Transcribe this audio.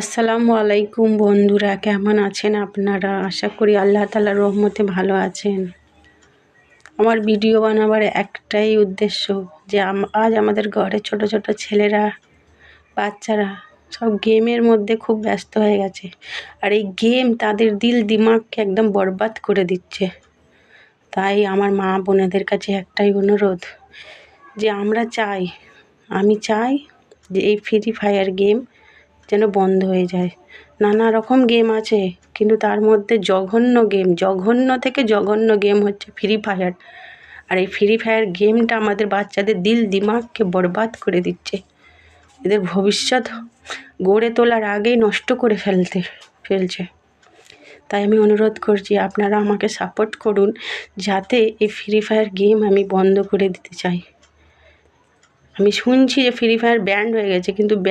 আসসালামু আলাইকুম বন্ধুরা, কেমন আছেন আপনারা? আশা করি আল্লাহ তাআলার রহমতে ভালো আছেন। আমার ভিডিও বানাবার একটাই উদ্দেশ্য যে আজ আমাদের ঘরে ছোট ছোট ছেলেরা, বাচ্চারা সব গেমের মধ্যে খুব ব্যস্ত হয়ে গেছে। আর এই গেম তাদের দিল দিমাগকে একদম বরবাদ করে দিচ্ছে। তাই আমার মা বোনেদের কাছে একটাই অনুরোধ যে আমি চাই যে এই ফ্রি ফায়ার গেম যেন বন্ধ হয়ে যায়। নানা রকম গেম আছে, কিন্তু তার মধ্যে জঘন্য থেকে জঘন্য গেম হচ্ছে ফ্রি ফায়ার। আর এই ফ্রি ফায়ার গেমটা আমাদের বাচ্চাদের দিল দিমাগকে বরবাদ করে দিচ্ছে। এদের ভবিষ্যৎ গড়ে তোলার আগেই নষ্ট করে ফেলছে। তাই আমি অনুরোধ করছি আপনারা আমাকে সাপোর্ট করুন, যাতে এই ফ্রি ফায়ার গেম আমি বন্ধ করে দিতে চাই। আমি শুনছি যে ফ্রি ফায়ার ব্যান্ড হয়ে গেছে, কিন্তু